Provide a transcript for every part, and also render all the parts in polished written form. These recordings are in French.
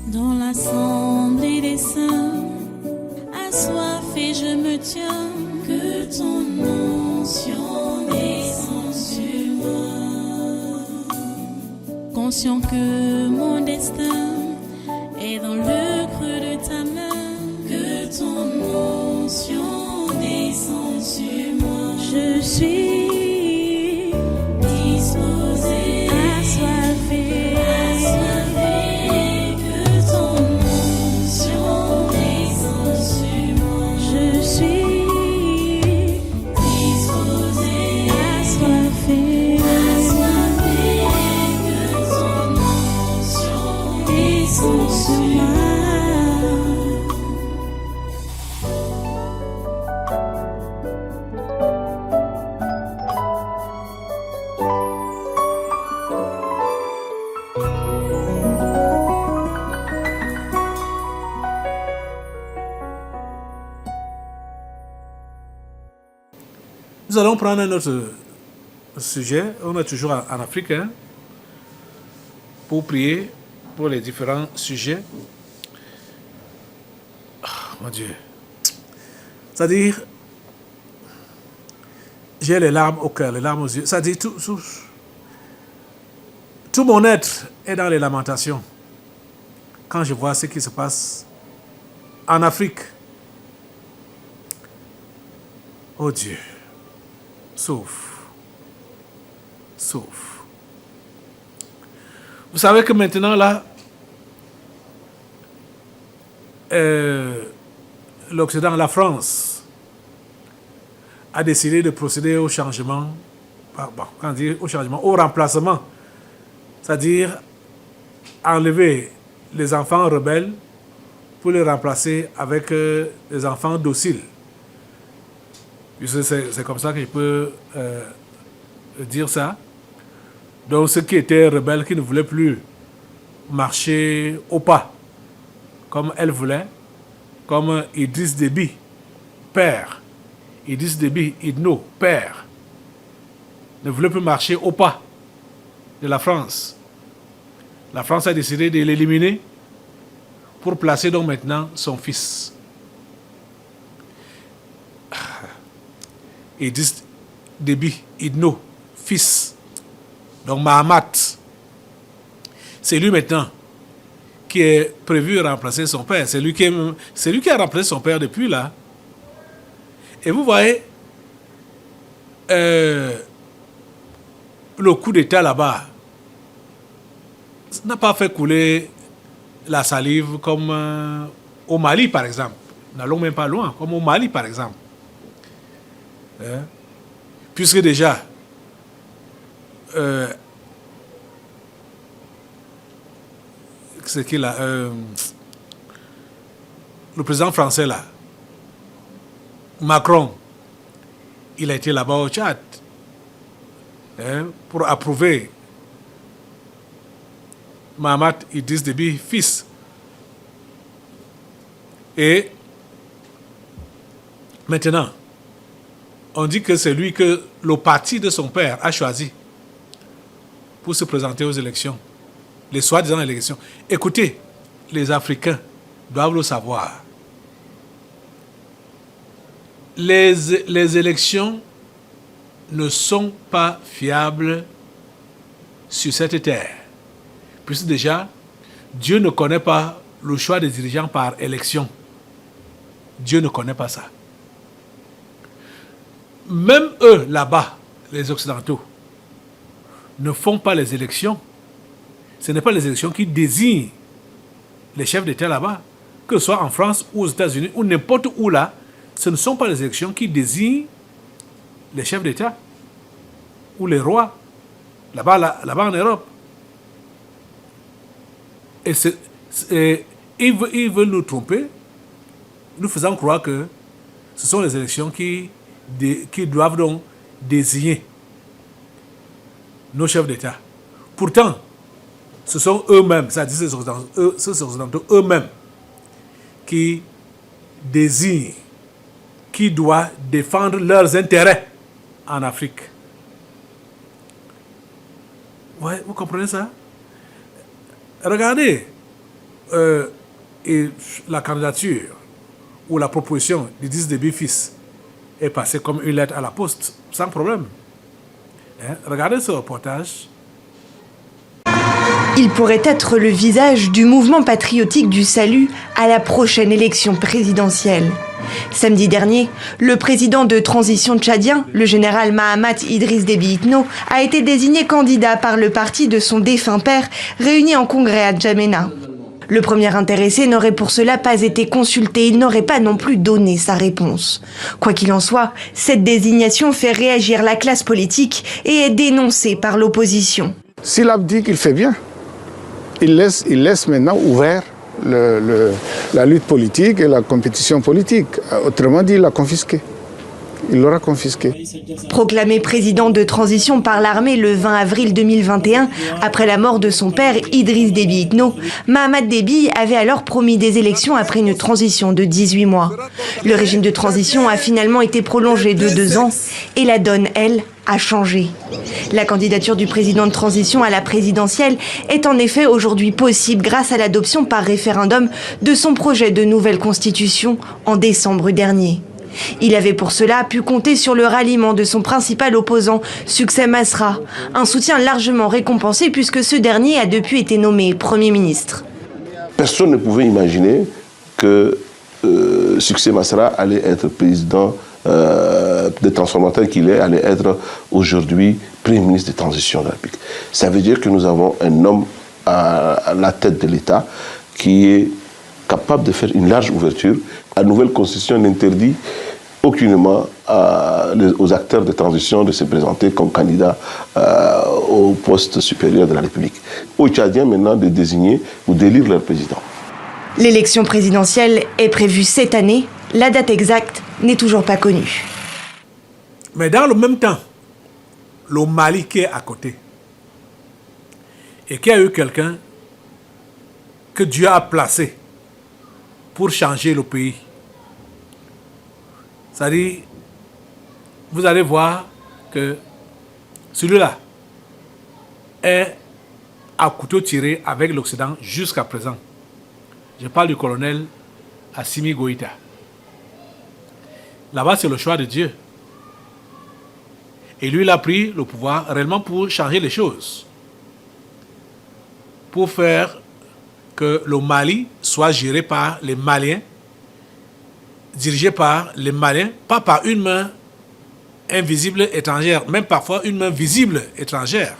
Dans l'assemblée des saints, assoiffé je me tiens, que ton onction descende sur moi. Conscient que mon destin est dans le creux de ta main, que ton onction descende sur moi. Je suis disposé, assoiffé, que ton onction descende sur moi. Je suis disposé, assoiffé, que ton onction descende sur moi. Nous allons prendre un autre sujet. On est toujours en Afrique, hein, pour prier pour les différents sujets. Mon Dieu. C'est-à-dire, j'ai les larmes au cœur, les larmes aux yeux. C'est-à-dire, tout mon être est dans les lamentations quand je vois ce qui se passe en Afrique. Oh Dieu. Sauf. Vous savez que maintenant, là, l'Occident, la France, a décidé de procéder au changement, au remplacement. C'est-à-dire enlever les enfants rebelles pour les remplacer avec les enfants dociles. C'est comme ça que je peux dire ça. Donc ceux qui étaient rebelles, qui ne voulaient plus marcher au pas, comme elle voulait, comme Idriss Déby, père, Idriss Déby, Idno, père, ne voulait plus marcher au pas de la France. La France a décidé de l'éliminer pour placer donc maintenant son fils. Idriss Déby, Idno, fils. Donc Mahamat, c'est lui maintenant qui est prévu remplacer son père. C'est lui qui a remplacé son père depuis là. Et vous voyez, le coup d'État là-bas n'a pas fait couler la salive comme au Mali par exemple. N'allons même pas loin, comme au Mali par exemple. Puisque déjà c'est qu'il a le président français là, Macron, il a été là-bas au Tchad pour approuver Mahamat Idriss Déby fils. Et maintenant on dit que c'est lui que le parti de son père a choisi pour se présenter aux élections, les soi-disant élections. Écoutez, les Africains doivent le savoir. Les élections ne sont pas fiables sur cette terre. Puisque déjà, Dieu ne connaît pas le choix des dirigeants par élection. Dieu ne connaît pas ça. Même eux, là-bas, les Occidentaux, ne font pas les élections. Ce n'est pas les élections qui désignent les chefs d'État là-bas, que ce soit en France ou aux États-Unis ou n'importe où là, ce ne sont pas les élections qui désignent les chefs d'État ou les rois là-bas en Europe. Et ils veulent nous tromper, nous faisant croire que ce sont les élections qui doivent donc désigner nos chefs d'État. Pourtant, ce sont eux-mêmes, c'est-à-dire ces Occidentaux eux-mêmes, qui désignent qui doit défendre leurs intérêts en Afrique. Ouais, vous comprenez ça? Regardez, et la candidature ou la proposition d'Idriss Déby fils est passée comme une lettre à la poste, sans problème. Hein? Regardez ce reportage. Il pourrait être le visage du mouvement patriotique du salut à la prochaine élection présidentielle. Samedi dernier, le président de transition tchadien, le général Mahamat Idriss Déby Itno, a été désigné candidat par le parti de son défunt père, réuni en congrès à N'Djamena. Le premier intéressé n'aurait pour cela pas été consulté, il n'aurait pas non plus donné sa réponse. Quoi qu'il en soit, cette désignation fait réagir la classe politique et est dénoncée par l'opposition. S'il a dit qu'il fait bien, il laisse maintenant ouvert la lutte politique et la compétition politique. Autrement dit, il l'a confisqué. Il l'aura confisqué. Proclamé président de transition par l'armée le 20 avril 2021, après la mort de son père Idriss Déby Itno, Mahamat Déby avait alors promis des élections après une transition de 18 mois. Le régime de transition a finalement été prolongé de 2 ans et la donne, elle, a changé. La candidature du président de transition à la présidentielle est en effet aujourd'hui possible grâce à l'adoption par référendum de son projet de nouvelle constitution en décembre dernier. Il avait pour cela pu compter sur le ralliement de son principal opposant, Succès Masra, un soutien largement récompensé puisque ce dernier a depuis été nommé Premier ministre. Personne ne pouvait imaginer que Succès Masra allait être président des transformateurs qu'il est, allait être aujourd'hui Premier ministre de transition de la République. Ça veut dire que nous avons un homme à la tête de l'État qui est capable de faire une large ouverture. La nouvelle constitution n'interdit aucunement aux acteurs de transition de se présenter comme candidats au poste supérieur de la République. Aux Tchadiens maintenant de désigner ou d'élire leur président. L'élection présidentielle est prévue cette année. La date exacte n'est toujours pas connue. Mais dans le même temps, le Mali qui est à côté et qui a eu quelqu'un que Dieu a placé pour changer le pays. C'est-à-dire, vous allez voir que celui-là est à couteau tiré avec l'Occident jusqu'à présent. Je parle du colonel Assimi Goïta. Là-bas, c'est le choix de Dieu. Et lui, il a pris le pouvoir réellement pour changer les choses. Pour faire que le Mali soit géré par les Maliens, dirigé par les Maliens, pas par une main invisible étrangère, même parfois une main visible étrangère.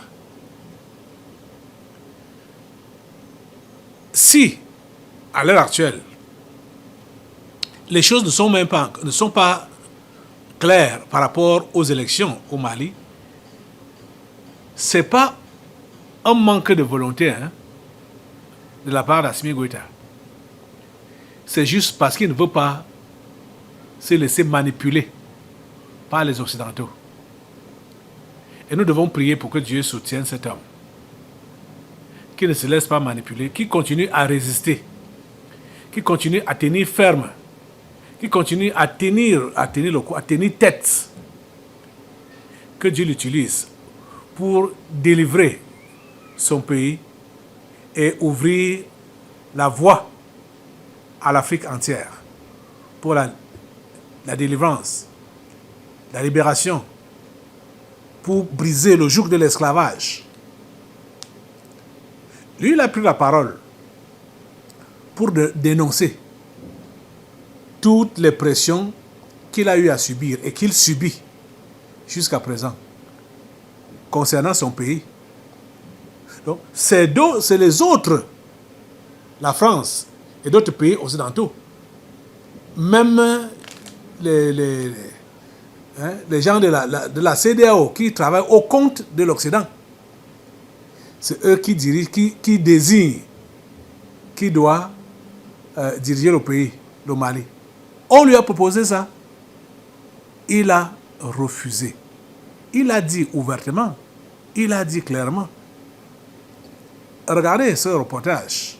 Si, à l'heure actuelle, les choses ne sont pas claires par rapport aux élections au Mali, ce n'est pas un manque de volonté, hein, de la part d'Assimi Goïta. C'est juste parce qu'il ne veut pas se laisser manipuler par les Occidentaux. Et nous devons prier pour que Dieu soutienne cet homme, qui ne se laisse pas manipuler, qui continue à résister, qui continue à tenir ferme, qui continue à tenir le coup, à tenir tête. Que Dieu l'utilise pour délivrer son pays et ouvrir la voie à l'Afrique entière pour la délivrance, la libération, pour briser le joug de l'esclavage. Lui, il a pris la parole pour dénoncer toutes les pressions qu'il a eu à subir et qu'il subit jusqu'à présent concernant son pays. Donc, c'est les autres, la France et d'autres pays occidentaux, même les gens de la CEDEAO qui travaillent au compte de l'Occident. C'est eux qui dirigent, qui désignent qui doit diriger le pays, le Mali. On lui a proposé ça. Il a refusé. Il a dit ouvertement, il a dit clairement. Regardez ce reportage.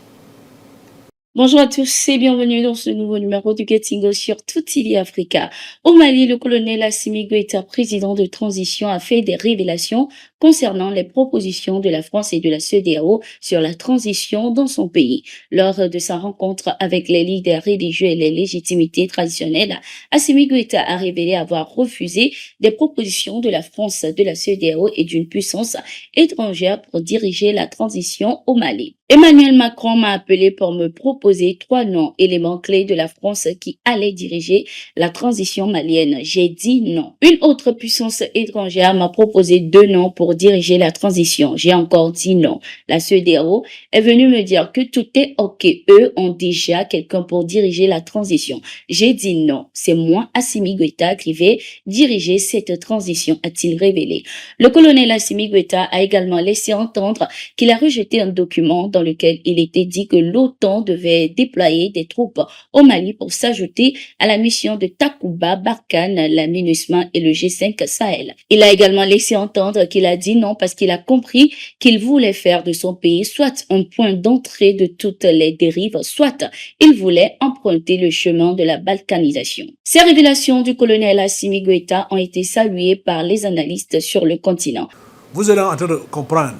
Bonjour à tous et bienvenue dans ce nouveau numéro du Getting sur Tout TV Africa. Au Mali, le colonel Assimi Goïta, président de transition, a fait des révélations concernant les propositions de la France et de la CEDEAO sur la transition dans son pays. Lors de sa rencontre avec les leaders religieux et les légitimités traditionnelles, Assimi Goïta a révélé avoir refusé des propositions de la France, de la CEDEAO et d'une puissance étrangère pour diriger la transition au Mali. Emmanuel Macron m'a appelé pour me proposer 3 noms, éléments clés de la France qui allaient diriger la transition malienne. J'ai dit non. Une autre puissance étrangère m'a proposé 2 noms pour diriger la transition. J'ai encore dit non. La CEDEAO est venue me dire que tout est OK. Eux ont déjà quelqu'un pour diriger la transition. J'ai dit non. C'est moi, Assimi Goïta, qui vais diriger cette transition, a-t-il révélé. Le colonel Assimi Goïta a également laissé entendre qu'il a rejeté un document dans lequel il était dit que l'OTAN devait déployer des troupes au Mali pour s'ajouter à la mission de Takuba, Barkhane, la MINUSMA et le G5 Sahel. Il a également laissé entendre qu'il a dit non parce qu'il a compris qu'il voulait faire de son pays soit un point d'entrée de toutes les dérives, soit il voulait emprunter le chemin de la balkanisation. Ces révélations du colonel Assimi Goïta ont été saluées par les analystes sur le continent. Vous êtes en train de comprendre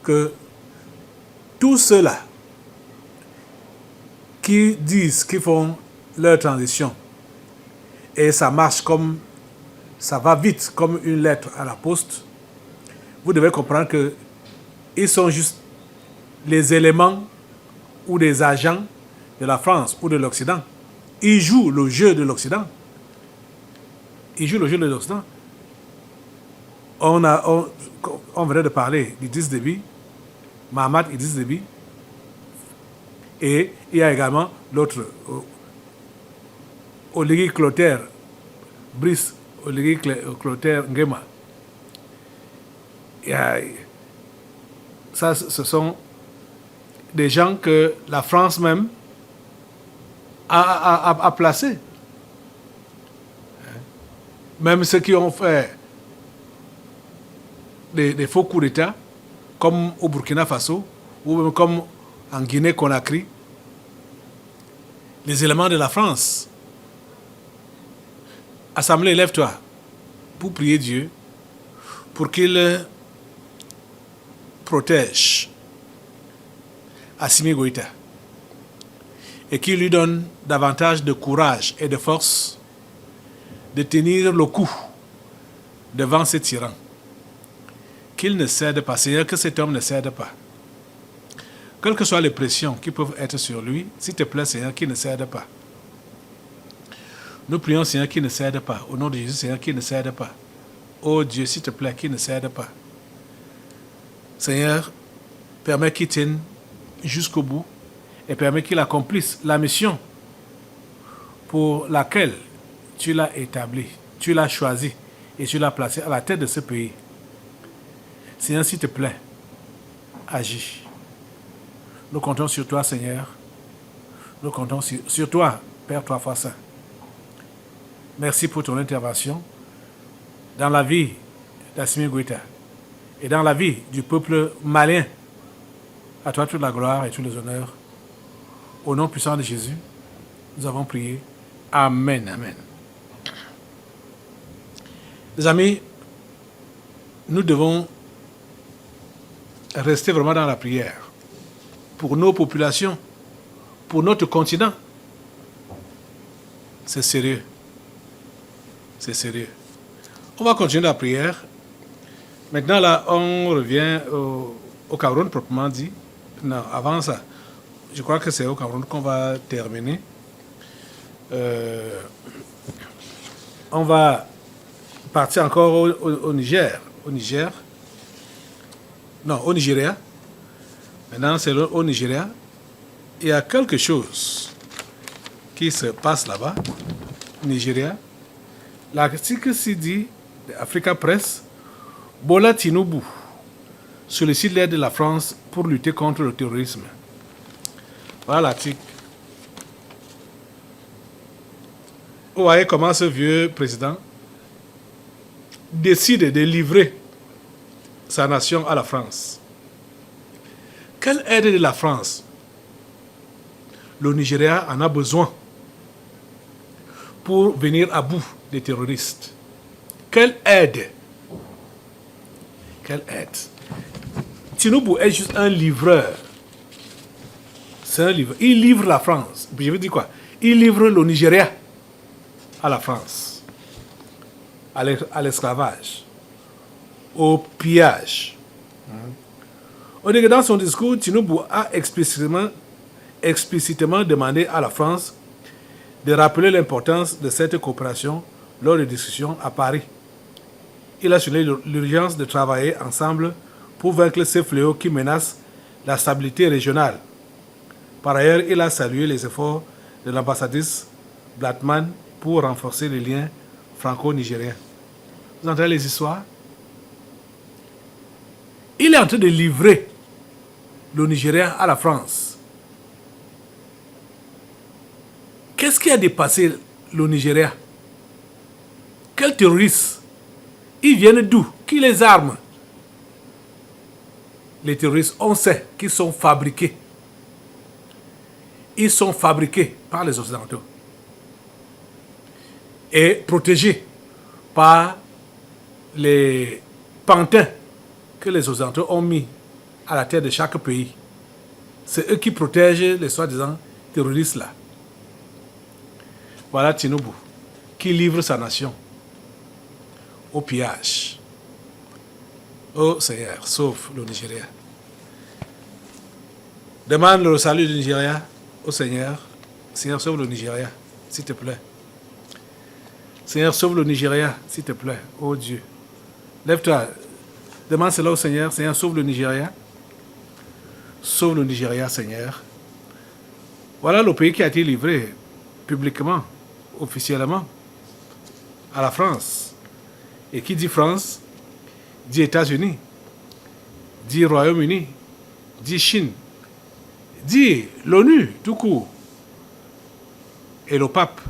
que tous ceux-là qui disent qu'ils font leur transition et ça marche comme ça va vite comme une lettre à la poste, vous devez comprendre que ils sont juste les éléments ou des agents de la France ou de l'Occident. Ils jouent le jeu de l'Occident. Ils jouent le jeu de l'Occident. On venait de parler d'Idriss Déby, Mahamat Idriss Déby, et il y a également l'autre, Oligui Clotaire, Brice Oligui Clotaire Nguema. Ça, ce sont des gens que la France même a placés. Même ceux qui ont fait des faux coups d'État, comme au Burkina Faso, ou même comme en Guinée-Conakry, les éléments de la France. Assemblée, lève-toi pour prier Dieu, pour qu'il protège Assimi Goïta et qu'il lui donne davantage de courage et de force de tenir le coup devant ces tyrans. Qu'il ne cède pas, Seigneur, que cet homme ne cède pas. Quelles que soient les pressions qui peuvent être sur lui, s'il te plaît, Seigneur, qu'il ne cède pas. Nous prions, Seigneur, qu'il ne cède pas. Au nom de Jésus, Seigneur, qu'il ne cède pas. Oh Dieu, s'il te plaît, qu'il ne cède pas. Seigneur, permets qu'il tienne jusqu'au bout et permets qu'il accomplisse la mission pour laquelle tu l'as établi, tu l'as choisi et tu l'as placé à la tête de ce pays. Seigneur, s'il te plaît, agis. Nous comptons sur toi, Seigneur. Nous comptons sur toi, Père 3 fois Saint. Merci pour ton intervention dans la vie d'Assimi Goïta et dans la vie du peuple malien. À toi toute la gloire et tous les honneurs. Au nom puissant de Jésus, nous avons prié. Amen, amen. Les amis, nous devons rester vraiment dans la prière pour nos populations, pour notre continent. C'est sérieux. C'est sérieux. On va continuer la prière. Maintenant, là, on revient au Cameroun proprement dit. Non, avant ça, je crois que c'est au Cameroun qu'on va terminer. On va partir encore au Niger. Au Niger. Non, au Nigeria. Maintenant, c'est au Nigeria. Il y a quelque chose qui se passe là-bas. Nigeria. L'article s'y dit, Africa Press, Bola Tinubu sollicite l'aide de la France pour lutter contre le terrorisme. Voilà l'article. Vous voyez comment ce vieux président décide de livrer sa nation à la France. Quelle aide de la France le Nigeria en a besoin pour venir à bout des terroristes. Quelle aide? Quelle aide? Tinubu est juste un livreur. C'est un livreur. Il livre la France. Je veux dire quoi? Il livre le Nigeria à la France, à l'esclavage, au pillage. On dit que dans son discours, Tinubu a explicitement demandé à la France de rappeler l'importance de cette coopération lors des discussions à Paris. Il a souligné l'urgence de travailler ensemble pour vaincre ces fléaux qui menacent la stabilité régionale. Par ailleurs, il a salué les efforts de l'ambassadrice Blattman pour renforcer les liens franco-nigériens. Vous entendez les histoires? Il est en train de livrer le Nigeria à la France. Qu'est-ce qui a dépassé le Nigeria? Quels terroristes? Ils viennent d'où? Qui les arme? Les terroristes, on sait qu'ils sont fabriqués. Ils sont fabriqués par les Occidentaux et protégés par les pantins que les Occidentaux ont mis à la tête de chaque pays. C'est eux qui protègent les soi-disant terroristes là. Voilà Tinubu qui livre sa nation au pillage. Oh Seigneur, sauve le Nigeria. Demande le salut du Nigeria au Seigneur. Seigneur, sauve le Nigeria, s'il te plaît. Seigneur, sauve le Nigeria, s'il te plaît. Oh Dieu. Lève-toi. Demande cela au Seigneur. Seigneur, sauve le Nigeria. Sauve le Nigeria, Seigneur. Voilà le pays qui a été livré publiquement, officiellement, à la France. Et qui dit France, dit États-Unis, dit Royaume-Uni, dit Chine, dit l'ONU, tout court. Et le pape,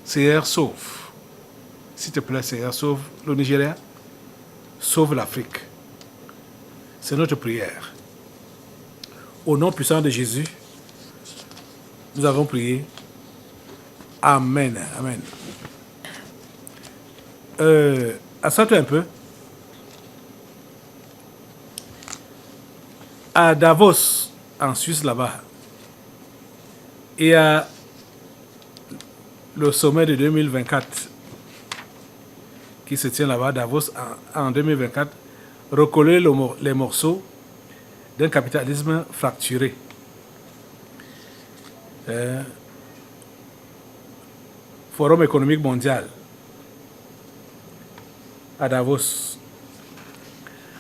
Seigneur, sauve. S'il te plaît, Seigneur, sauve le Nigeria, sauve l'Afrique. C'est notre prière. Au nom puissant de Jésus, nous avons prié. Amen. Amen. Assois-toi un peu. À Davos, en Suisse, là-bas, il y a le sommet de 2024 qui se tient là-bas, à Davos, en 2024, recoller les morceaux d'un capitalisme fracturé. Forum économique mondial à Davos.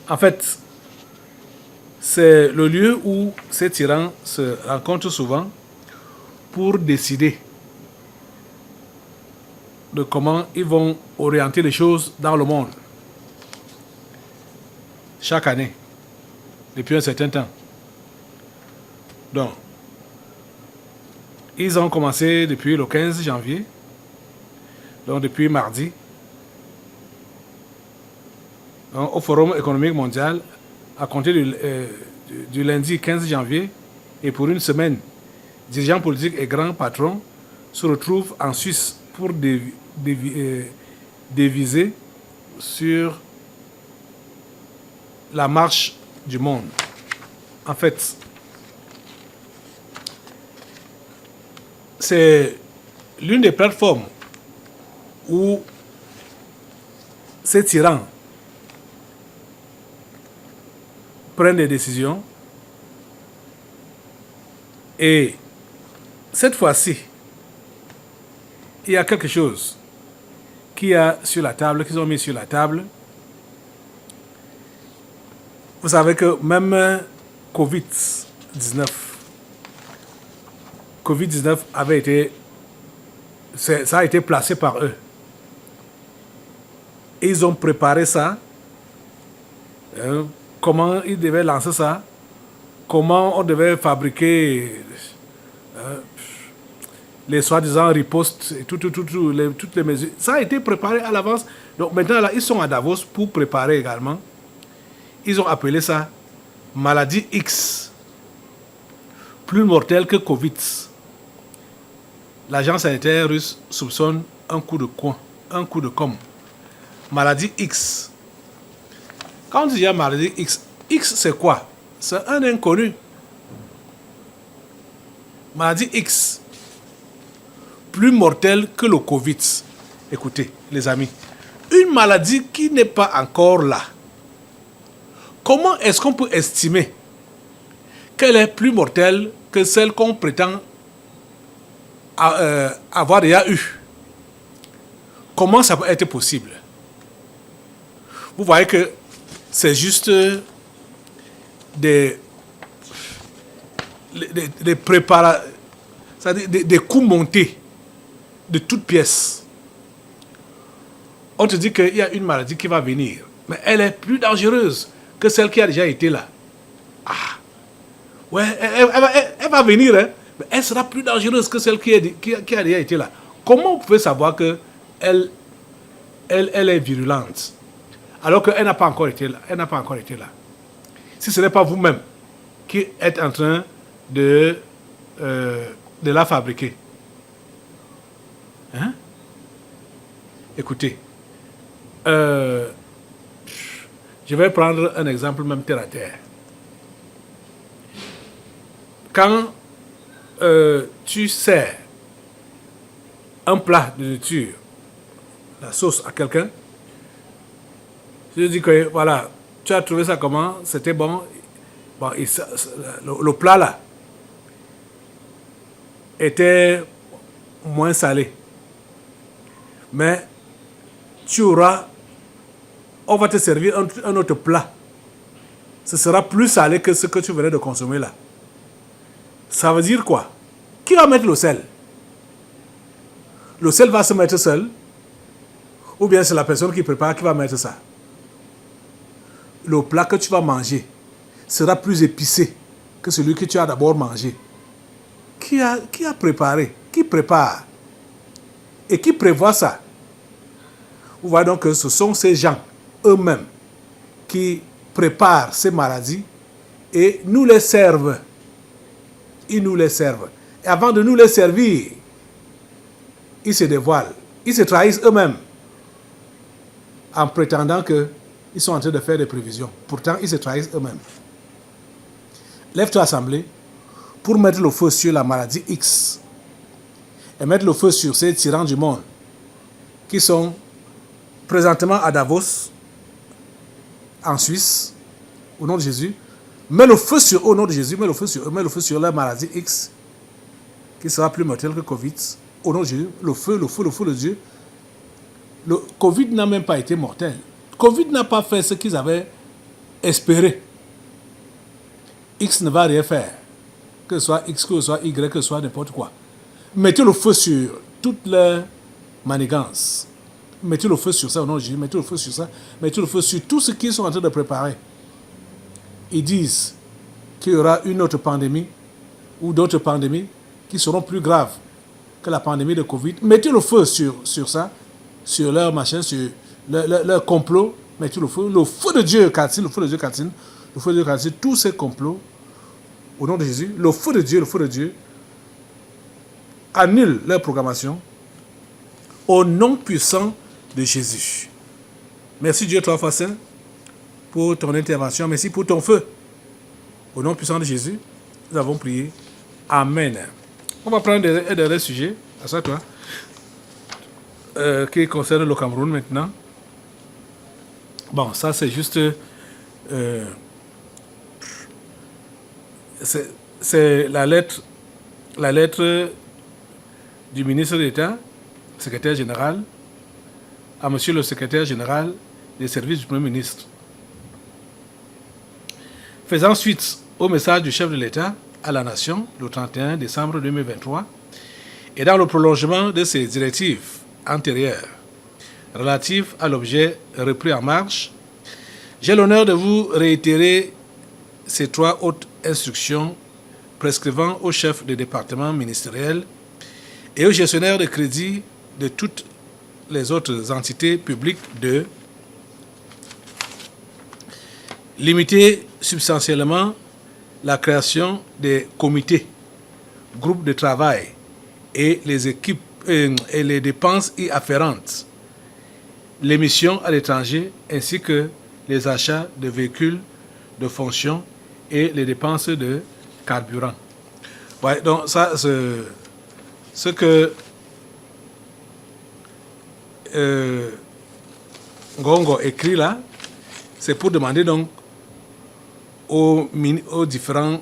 En fait, c'est le lieu où ces tyrans se rencontrent souvent pour décider de comment ils vont orienter les choses dans le monde. Chaque année, depuis un certain temps. Donc, ils ont commencé depuis le 15 janvier, donc depuis mardi, donc, au Forum économique mondial, à compter du lundi 15 janvier, et pour une semaine, dirigeants politiques et grands patrons se retrouvent en Suisse pour déviser sur la marche du monde. En fait, c'est l'une des plateformes où ces tyrans prennent des décisions. Et cette fois-ci, il y a quelque chose qu'ils ont mis sur la table. Vous savez que même Covid-19 ça a été placé par eux. Ils ont préparé ça. Comment ils devaient lancer ça. Comment on devait fabriquer les soi-disant ripostes et toutes les mesures. Ça a été préparé à l'avance. Donc maintenant, là, ils sont à Davos pour préparer également. Ils ont appelé ça maladie X plus mortelle que Covid. L'agence sanitaire russe soupçonne un coup de coin, un coup de com'. Maladie X. Quand on dit maladie X, X c'est quoi? C'est un inconnu. Maladie X. Plus mortelle que le Covid. Écoutez, les amis, une maladie qui n'est pas encore là. Comment est-ce qu'on peut estimer qu'elle est plus mortelle que celle qu'on prétend avoir déjà eu? Comment ça peut être possible? Vous voyez que c'est juste des préparations, c'est-à-dire des coups montés de toutes pièces. On te dit qu'il y a une maladie qui va venir, mais elle est plus dangereuse que celle qui a déjà été là. Ah, ouais, elle va venir, hein, mais elle sera plus dangereuse que celle qui a déjà été là. Comment vous pouvez savoir qu'elle est virulente alors qu'elle n'a pas encore été là? Elle n'a pas encore été là. Si ce n'est pas vous-même qui êtes en train de la fabriquer. Hein? Écoutez, je vais prendre un exemple même terre à terre. Quand tu sers un plat de nourriture, la sauce à quelqu'un, je dis que voilà, tu as trouvé ça comment? C'était bon. Bon, le plat là était moins salé. Mais on va te servir un autre plat. Ce sera plus salé que ce que tu venais de consommer là. Ça veut dire quoi? Qui va mettre le sel? Le sel va se mettre seul? Ou bien c'est la personne qui prépare qui va mettre ça? Le plat que tu vas manger sera plus épicé que celui que tu as d'abord mangé. Qui a préparé? Qui prépare? Et qui prévoit ça? Vous voyez donc que ce sont ces gens eux-mêmes qui préparent ces maladies et nous les servent. Ils nous les servent. Et avant de nous les servir, ils se dévoilent. Ils se trahissent eux-mêmes en prétendant qu'ils sont en train de faire des prévisions. Pourtant, ils se trahissent eux-mêmes. Lève-toi assemblée pour mettre le feu sur la maladie X et mettre le feu sur ces tyrans du monde qui sont présentement à Davos, en Suisse, au nom de Jésus. Mets le feu sur eux, au nom de Jésus, mets le feu sur eux, mets le feu sur la maladie X qui sera plus mortelle que Covid. Au nom de Jésus, le feu de Dieu. Le Covid n'a même pas été mortel. Covid n'a pas fait ce qu'ils avaient espéré. X ne va rien faire. Que ce soit X, que ce soit Y, que ce soit n'importe quoi. Mettez le feu sur toutes les manigances. Mettez le feu sur ça au nom de Jésus. Mettez le feu sur ça. Mettez le feu sur tout ce qu'ils sont en train de préparer. Ils disent qu'il y aura une autre pandémie ou d'autres pandémies qui seront plus graves que la pandémie de Covid. Mettez le feu sur ça, sur leur machin, sur leur complot. Mettez le feu de Dieu calcine, le feu de Dieu calcine, le feu de Dieu calcine tous ces complots au nom de Jésus. Le feu de Dieu annule leur programmation au nom puissant de Jésus. Merci Dieu trois fois saint pour ton intervention. Merci pour ton feu. Au nom puissant de Jésus, nous avons prié. Amen. On va prendre un dernier sujet, à ça toi, qui concerne le Cameroun maintenant. Bon, ça c'est juste... c'est la lettre du ministre d'État, secrétaire général, à monsieur le secrétaire général des services du Premier ministre. Faisant suite au message du chef de l'État à la Nation le 31 décembre 2023 et dans le prolongement de ses directives antérieures relatives à l'objet repris en marche, j'ai l'honneur de vous réitérer ces trois hautes instructions prescrivant aux chefs de département ministériel et aux gestionnaires de crédit de toutes les autres entités publiques de limiter substantiellement la création des comités groupes de travail et les équipes et les dépenses y afférentes, les missions à l'étranger ainsi que les achats de véhicules de fonction et les dépenses de carburant. Ouais, donc ça, ce que Ngongo écrit là, c'est pour demander donc aux différents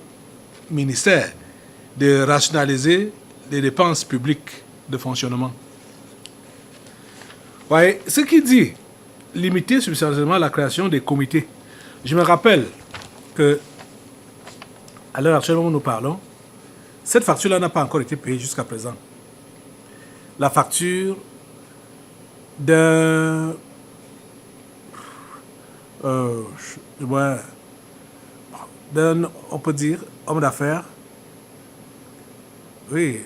ministères de rationaliser les dépenses publiques de fonctionnement. Ouais, ce qui dit limiter substantiellement la création des comités. Je me rappelle que, à l'heure actuelle où nous parlons, cette facture-là n'a pas encore été payée jusqu'à présent. La facture d'un on peut dire, homme d'affaires. Oui,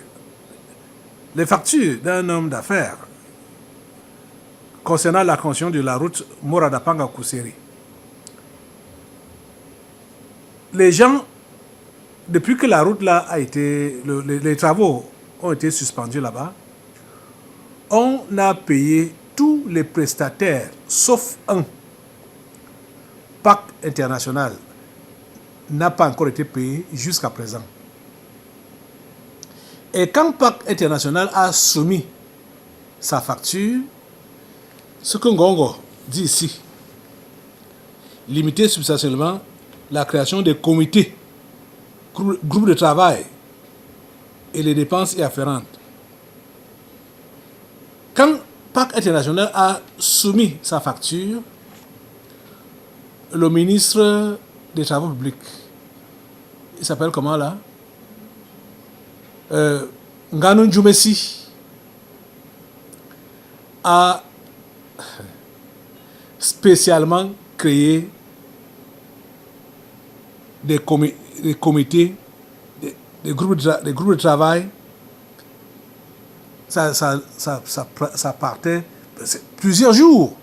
les factures d'un homme d'affaires concernant la construction de la route Moradapanga-Kuseri. Les gens, depuis que la route là a été, les travaux ont été suspendus là-bas, on a payé tous les prestataires, sauf un. PAC International n'a pas encore été payé jusqu'à présent. Et quand PAC International a soumis sa facture, ce que Ngongo dit ici, limiter substantiellement la création des comités, groupes de travail et les dépenses y afférentes. Quand PAC International a soumis sa facture, le ministre des Travaux publics, il s'appelle comment là? Nganu Djoumessi a spécialement créé des comités, des groupes de travail. Ça partait plusieurs jours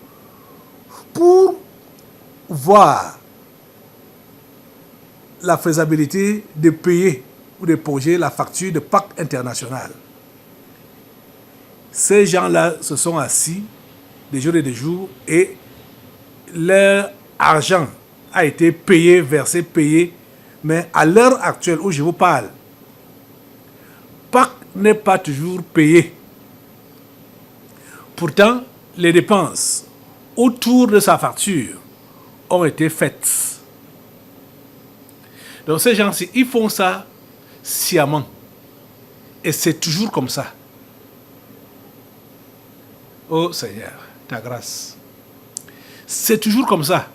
pour voir la faisabilité de payer ou de poser la facture de PAC International. Ces gens-là se sont assis des jours et des jours et leur argent a été payé, versé, payé. Mais à l'heure actuelle où je vous parle, PAC n'est pas toujours payé. Pourtant, les dépenses autour de sa facture ont été faites. Donc ces gens-ci, ils font ça sciemment. Et c'est toujours comme ça. Oh Seigneur, ta grâce. C'est toujours comme ça.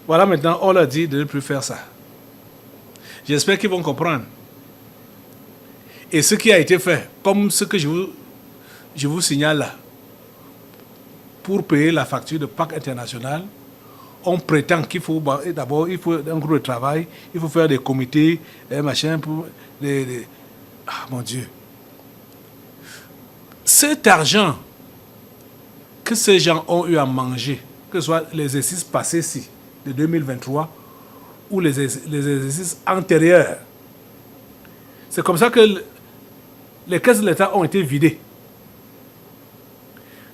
Voilà, maintenant, on leur dit de ne plus faire ça. J'espère qu'ils vont comprendre. Et ce qui a été fait, comme ce que je vous signale là, pour payer la facture de PAC International, on prétend qu'il faut d'abord un groupe de travail, il faut faire des comités, des machins pour Ah mon Dieu. Cet argent que ces gens ont eu à manger, que ce soit les exercices passés-ci, de 2023, ou les exercices antérieurs, c'est comme ça que les caisses de l'État ont été vidées.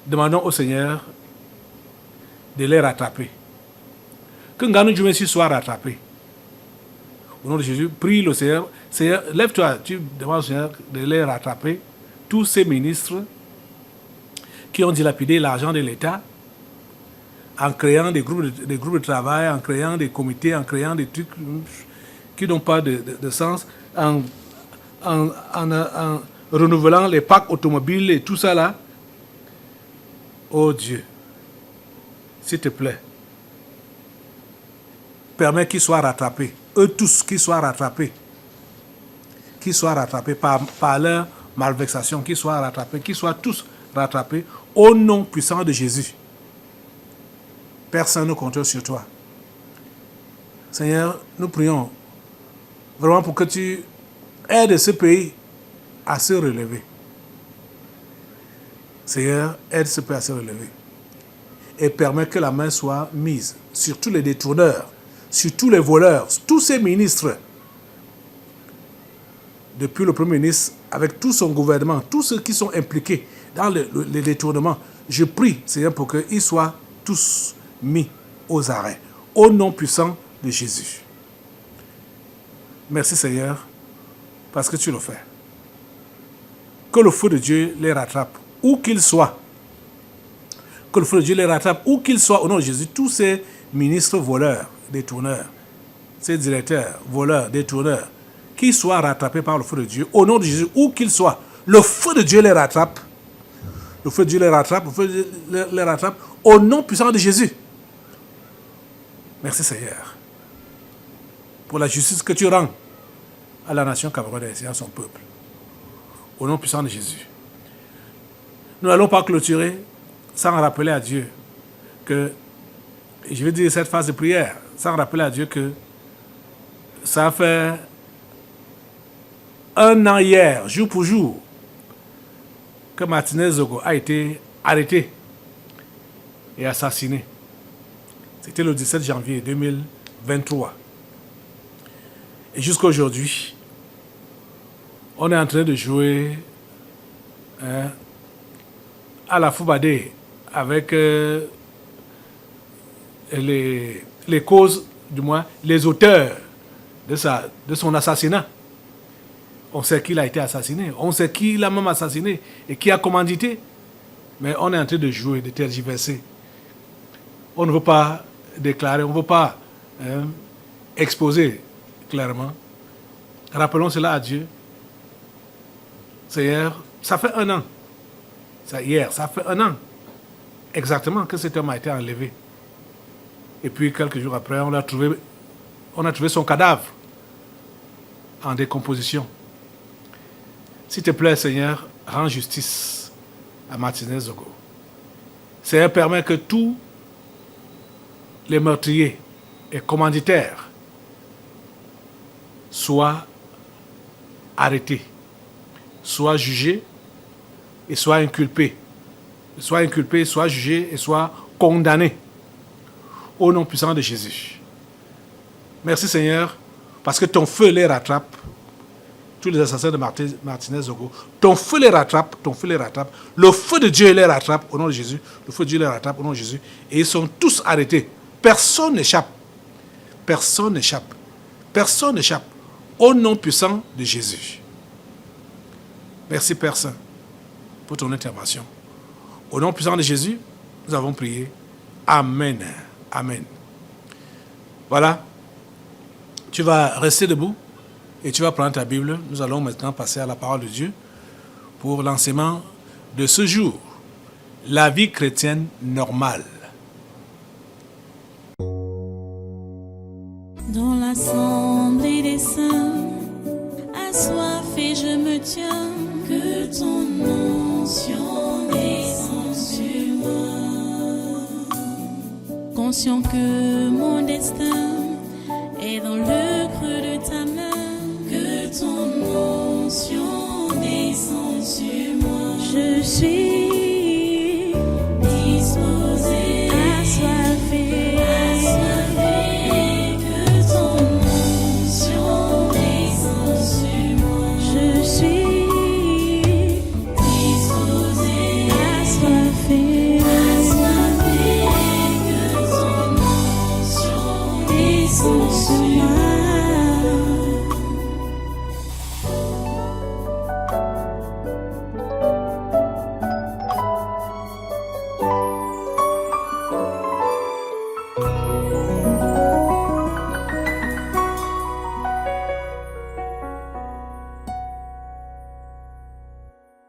Demandons au Seigneur de les rattraper. Que Nganu Djoumessi soit rattrapé. Au nom de Jésus, prie le Seigneur. Seigneur, lève-toi, tu demandes au Seigneur de les rattraper. Tous ces ministres qui ont dilapidé l'argent de l'État en créant des groupes de travail, en créant des comités, en créant des trucs qui n'ont pas de sens, en renouvelant les parcs automobiles et tout ça là. Oh Dieu, s'il te plaît, permets qu'ils soient rattrapés, eux tous qu'ils soient rattrapés par leur malversation, qu'ils soient tous rattrapés au nom puissant de Jésus. Personne ne compte sur toi. Seigneur, nous prions vraiment pour que tu aides ce pays à se relever. Seigneur, aide ce pays à se relever. Et permet que la main soit mise sur tous les détourneurs, sur tous les voleurs, tous ces ministres depuis le Premier ministre, avec tout son gouvernement, tous ceux qui sont impliqués dans les détournements, je prie, Seigneur, pour qu'ils soient tous mis aux arrêts, au nom puissant de Jésus. Merci, Seigneur, parce que tu le fais. Que le feu de Dieu les rattrape, où qu'ils soient. Que le feu de Dieu les rattrape, où qu'ils soient, au nom de Jésus. Tous ces ministres voleurs, détourneurs, ces directeurs voleurs, détourneurs, qu'ils soient rattrapés par le feu de Dieu, au nom de Jésus, où qu'ils soient. Le feu de Dieu les rattrape. Le feu de Dieu les rattrape, le feu de Dieu les rattrape, au nom puissant de Jésus. Merci, Seigneur, pour la justice que tu rends à la nation camerounaise et à son peuple. Au nom puissant de Jésus. Nous n'allons pas clôturer sans rappeler à Dieu que, et je vais dire cette phase de prière, sans rappeler à Dieu que ça fait 1 an hier, jour pour jour, que Martinez Zogo a été arrêté et assassiné. C'était le 17 janvier 2023. Et jusqu'à aujourd'hui, on est en train de jouer à la foubadée avec les causes, du moins les auteurs de son assassinat. On sait qui a été assassiné, on sait qui l'a même assassiné et qui a commandité. Mais on est en train de jouer, de tergiverser. On ne veut pas déclarer, on ne veut pas exposer clairement. Rappelons cela à Dieu. Seigneur, ça fait 1 an. Ça fait 1 an exactement que cet homme a été enlevé. Et puis quelques jours après, on a trouvé son cadavre en décomposition. S'il te plaît, Seigneur, rends justice à Martinez Zogo. Seigneur, permet que tous les meurtriers et commanditaires soient arrêtés, soient jugés et soient inculpés. Soient inculpés, soient jugés et soient condamnés. Au nom puissant de Jésus. Merci, Seigneur, parce que ton feu les rattrape. Tous les assassins de Martinez Zogo, ton feu les rattrape, le feu de Dieu les rattrape au nom de Jésus, le feu de Dieu les rattrape au nom de Jésus, et ils sont tous arrêtés. Personne n'échappe, personne n'échappe, personne n'échappe, au nom puissant de Jésus. Merci Père Saint pour ton intervention. Au nom puissant de Jésus, nous avons prié. Amen. Amen. Voilà, tu vas rester debout. Et tu vas prendre ta Bible. Nous allons maintenant passer à la parole de Dieu pour l'enseignement de ce jour. La vie chrétienne normale. Dans l'assemblée des saints, assoiffé je me tiens, que ton onction descende sur moi. Conscient que mon destin est dans le creux de ta main, ton onction descend sur moi. Je suis